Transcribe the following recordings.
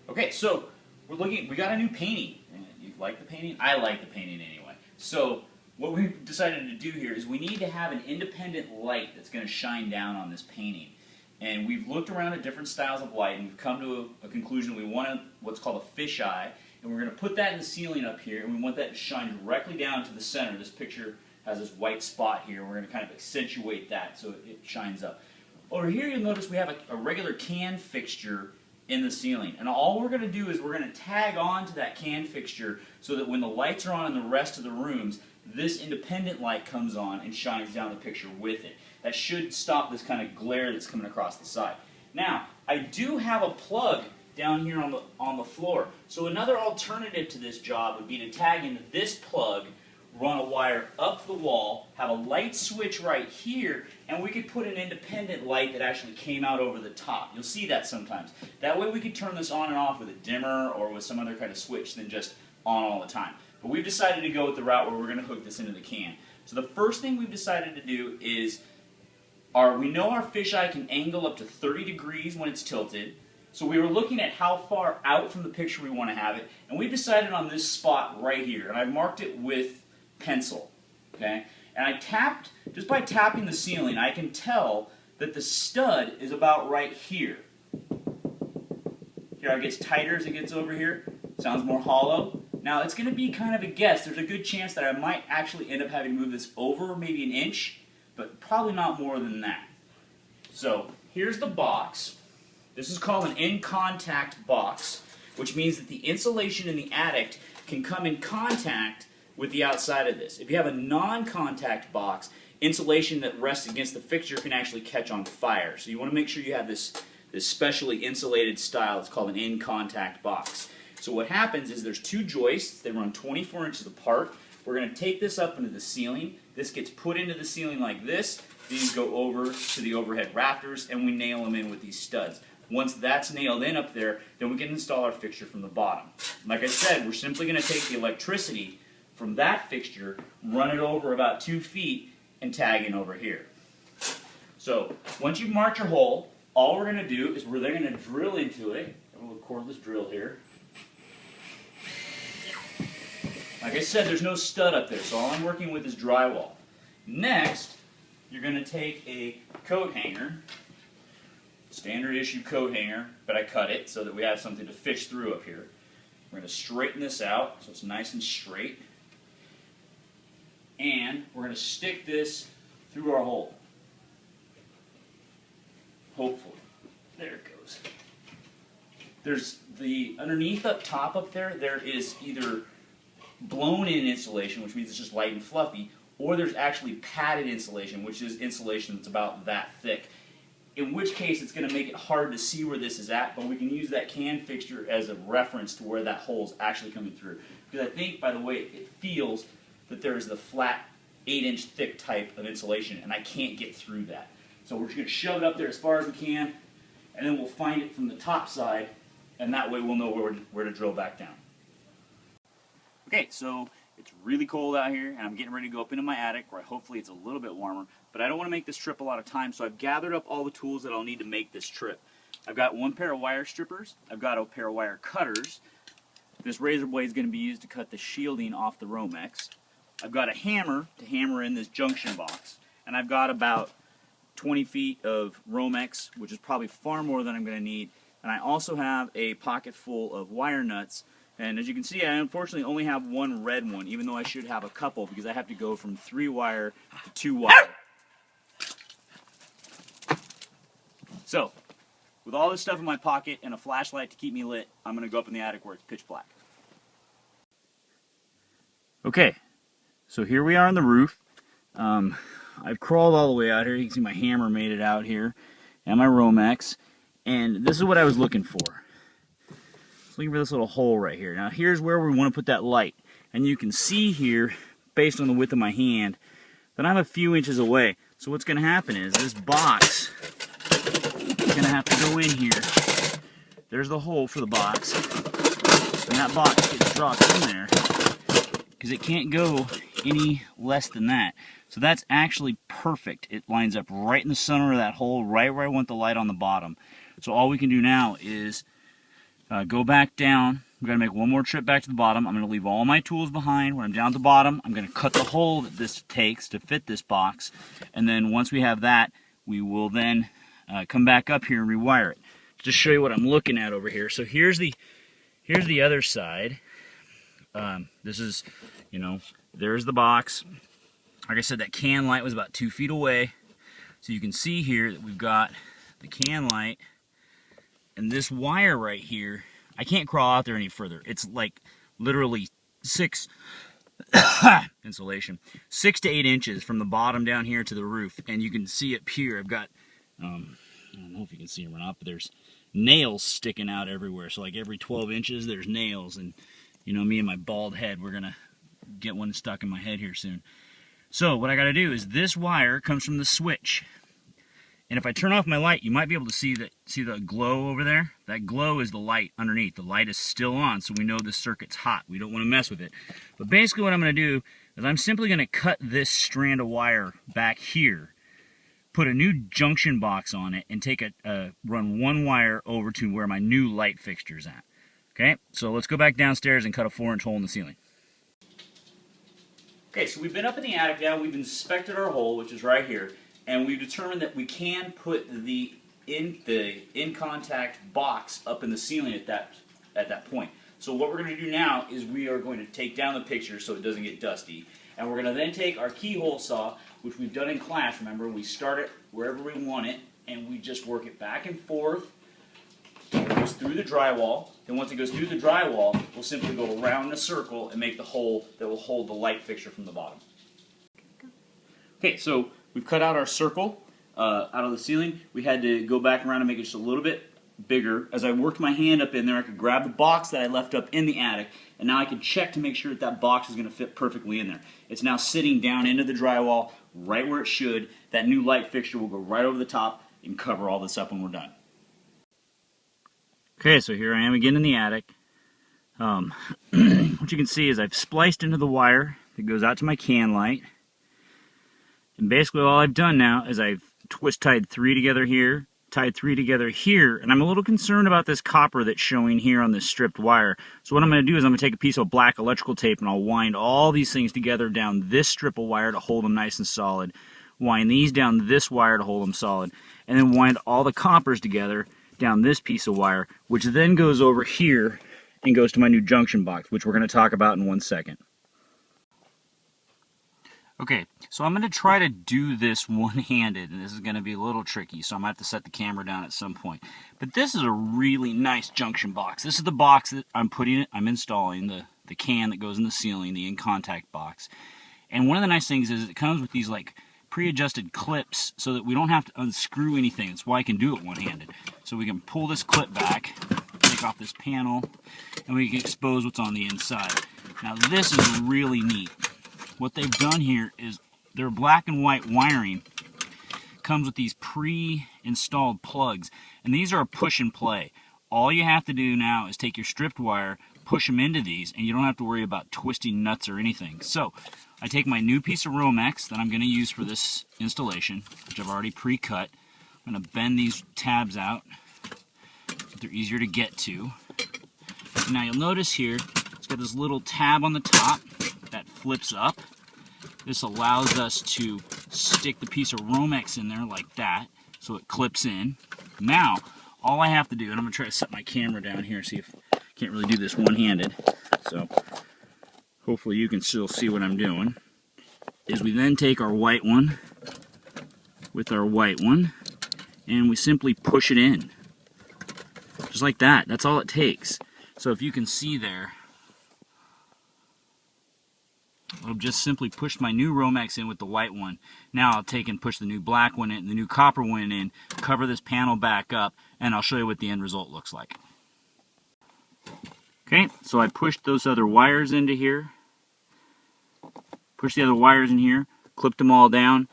Okay, so we got a new painting. You like the painting? I like the painting anyway. So what we decided to do here is we need to have an independent light that's going to shine down on this painting. And we've looked around at different styles of light, and we've come to a conclusion. We want what's called a fisheye, and we're going to put that in the ceiling up here, and we want that to shine directly down to the center. This picture has this white spot here. We're going to kind of accentuate that so it shines up. Over here you'll notice we have a regular can fixture in the ceiling. And all we're going to do is we're going to tag on to that can fixture so that when the lights are on in the rest of the rooms, this independent light comes on and shines down the picture with it. That should stop this kind of glare that's coming across the side. Now, I do have a plug down here on the floor. So another alternative to this job would be to tag into this plug, run a wire up the wall, have a light switch right here, and we could put an independent light that actually came out over the top. You'll see that sometimes. That way we could turn this on and off with a dimmer or with some other kind of switch than just on all the time. But we've decided to go with the route where we're going to hook this into the can. So the first thing we've decided to do is, we know our fisheye can angle up to 30 degrees when it's tilted. So we were looking at how far out from the picture we want to have it, and we've decided on this spot right here, and I marked it with pencil. Okay? And I tapped, just by tapping the ceiling, I can tell that the stud is about right here. Here, it gets tighter as it gets over here. Sounds more hollow. Now, it's going to be kind of a guess. There's a good chance that I might actually end up having to move this over maybe an inch, but probably not more than that. So, here's the box. This is called an in-contact box, which means that the insulation in the attic can come in contact with the outside of this. If you have a non-contact box, insulation that rests against the fixture can actually catch on fire. So you want to make sure you have this specially insulated style. It's called an in-contact box. So what happens is there's two joists. They run 24 inches apart. We're going to take this up into the ceiling. This gets put into the ceiling like this. These go over to the overhead rafters, and we nail them in with these studs. Once that's nailed in up there, then we can install our fixture from the bottom. Like I said, we're simply going to take the electricity from that fixture, run it over about 2 feet, and tag in over here. So once you've marked your hole, all we're going to do is we're then going to drill into it. A little cordless drill here. Like I said, there's no stud up there, so all I'm working with is drywall. Next, you're going to take a coat hanger, standard issue coat hanger, but I cut it so that we have something to fish through up here. We're going to straighten this out so it's nice and straight. And we're going to stick this through our hole. Hopefully. There it goes. There's the underneath up top up there is either blown in insulation, which means it's just light and fluffy, or there's actually padded insulation, which is insulation that's about that thick. In which case it's going to make it hard to see where this is at, but we can use that can fixture as a reference to where that hole is actually coming through. Because I think by the way it feels that there is the flat 8-inch thick type of insulation, and I can't get through that. So we're just going to shove it up there as far as we can, and then we'll find it from the top side, and that way we'll know where to drill back down. Okay, so it's really cold out here, and I'm getting ready to go up into my attic where hopefully it's a little bit warmer, but I don't want to make this trip a lot of time, so I've gathered up all the tools that I'll need to make this trip. I've got one pair of wire strippers, I've got a pair of wire cutters. This razor blade is going to be used to cut the shielding off the Romex. I've got a hammer to hammer in this junction box, and I've got about 20 feet of Romex, which is probably far more than I'm going to need, and I also have a pocket full of wire nuts. And as you can see, I unfortunately only have one red one, even though I should have a couple, because I have to go from 3-wire to 2-wire. So, with all this stuff in my pocket and a flashlight to keep me lit, I'm going to go up in the attic where it's pitch black. Okay, so here we are on the roof. I've crawled all the way out here. You can see my hammer made it out here, and my Romex. And this is what I was looking for. Looking for this little hole right here. Now here's where we want to put that light. And you can see here, based on the width of my hand, that I'm a few inches away. So what's going to happen is this box is going to have to go in here. There's the hole for the box. And that box gets dropped in there because it can't go any less than that. So that's actually perfect. It lines up right in the center of that hole, right where I want the light on the bottom. So all we can do now is go back down. I'm going to make one more trip back to the bottom. I'm going to leave all my tools behind. When I'm down at the bottom, I'm going to cut the hole that this takes to fit this box. And then once we have that, we will then come back up here and rewire it. Just show you what I'm looking at over here. So here's the other side. This is, there's the box. Like I said, that can light was about 2 feet away. So you can see here that we've got the can light and this wire right here. I can't crawl out there any further. It's like literally insulation, 6 to 8 inches from the bottom down here to the roof. And you can see up here, I've got, I don't know if you can see them or not, but there's nails sticking out everywhere. So like every 12 inches, there's nails. And me and my bald head, we're gonna get one stuck in my head here soon. So what I gotta do is this wire comes from the switch. And if I turn off my light, you might be able to see the glow over there? That glow is the light underneath. The light is still on, so we know the circuit's hot. We don't want to mess with it. But basically what I'm going to do is I'm simply going to cut this strand of wire back here, put a new junction box on it, and run one wire over to where my new light fixture's at. Okay, so let's go back downstairs and cut a 4-inch hole in the ceiling. Okay, so we've been up in the attic now. We've inspected our hole, which is right here. And we've determined that we can put the in contact box up in the ceiling at that point. So what we're going to do now is we are going to take down the picture so it doesn't get dusty. And we're going to then take our keyhole saw, which we've done in class. Remember, we start it wherever we want it, and we just work it back and forth. It goes through the drywall. Then once it goes through the drywall, we'll simply go around in a circle and make the hole that will hold the light fixture from the bottom. Okay, so we've cut out our circle out of the ceiling. We had to go back around and make it just a little bit bigger. As I worked my hand up in there, I could grab the box that I left up in the attic, and now I can check to make sure that box is going to fit perfectly in there. It's now sitting down into the drywall right where it should. That new light fixture will go right over the top and cover all this up when we're done. Okay, so here I am again in the attic. What you can see is I've spliced into the wire that goes out to my can light. And basically all I've done now is I've tied 3 together here, tied 3 together here, and I'm a little concerned about this copper that's showing here on this stripped wire. So what I'm going to do is I'm going to take a piece of black electrical tape and I'll wind all these things together down this strip of wire to hold them nice and solid, wind these down this wire to hold them solid, and then wind all the coppers together down this piece of wire, which then goes over here and goes to my new junction box, which we're going to talk about in 1 second. Okay, so I'm going to try to do this one-handed, and this is going to be a little tricky, so I'm going to have to set the camera down at some point. But this is a really nice junction box. This is the box that I'm installing, the can that goes in the ceiling, the in-contact box. And one of the nice things is it comes with these like pre-adjusted clips so that we don't have to unscrew anything. That's why I can do it one-handed. So we can pull this clip back, take off this panel, and we can expose what's on the inside. Now this is really neat. What they've done here is their black and white wiring comes with these pre-installed plugs, and these are a push and play. All you have to do now is take your stripped wire, push them into these, and you don't have to worry about twisting nuts or anything. So I take my new piece of Romex that I'm going to use for this installation, which I've already pre-cut. I'm going to bend these tabs out so they're easier to get to. So now you'll notice here it's got this little tab on the top that flips up. This allows us to stick the piece of Romex in there like that so it clips in. Now all I have to do, and I'm going to try to set my camera down here, see if I can't really do this one-handed, so hopefully you can still see what I'm doing, is we then take our white one with our white one and we simply push it in. Just like that. That's all it takes. So if you can see there, I've just simply pushed my new Romex in with the white one. Now I'll take and push the new black one in, the new copper one in, cover this panel back up, and I'll show you what the end result looks like. Okay, so I pushed those other wires into here. Pushed the other wires in here, clipped them all down.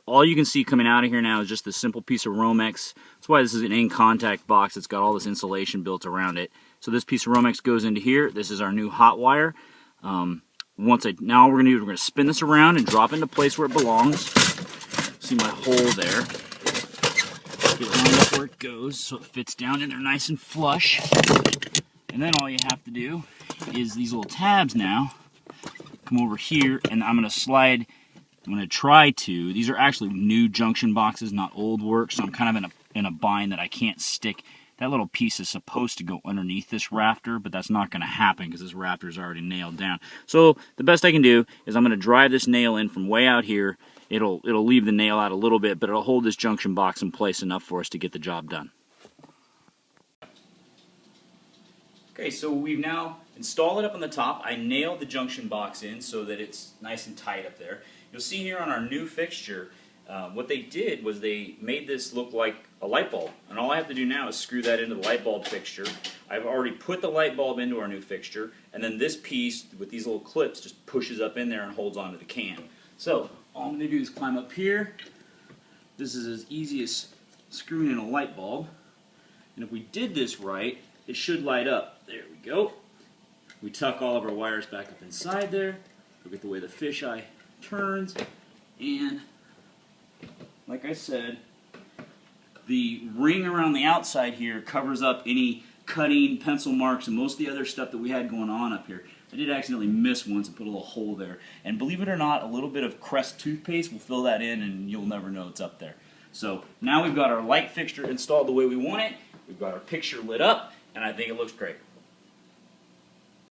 All you can see coming out of here now is just this simple piece of Romex. That's why this is an in-contact box. It's got all this insulation built around it. So this piece of Romex goes into here. This is our new hot wire. Now we're going to spin this around and drop into place where it belongs. See my hole there. get it lined up where it goes so it fits down in there nice and flush. And then all you have to do is these little tabs now come over here, and I'm going to slide. I'm going to try to. These are actually new junction boxes, not old work, so I'm kind of in a bind that I can't stick. That little piece is supposed to go underneath this rafter, but that's not going to happen because this rafter is already nailed down. So the best I can do is I'm going to drive this nail in from way out here. It'll leave the nail out a little bit, but it'll hold this junction box in place enough for us to get the job done. Okay, so we've now installed it up on the top. I nailed the junction box in so that it's nice and tight up there. You'll see here on our new fixture, what they did was they made this look like a light bulb. And all I have to do now is screw that into the light bulb fixture. I've already put the light bulb into our new fixture, and then this piece with these little clips just pushes up in there and holds onto the can. So all I'm going to do is climb up here. This is as easy as screwing in a light bulb. And if we did this right, it should light up. There we go. We tuck all of our wires back up inside there. Look at the way the fisheye turns. And like I said, the ring around the outside here covers up any cutting, pencil marks, and most of the other stuff that we had going on up here. I did accidentally miss once and put a little hole there. And believe it or not, a little bit of Crest toothpaste will fill that in and you'll never know it's up there. So now we've got our light fixture installed the way we want it. We've got our picture lit up, and I think it looks great.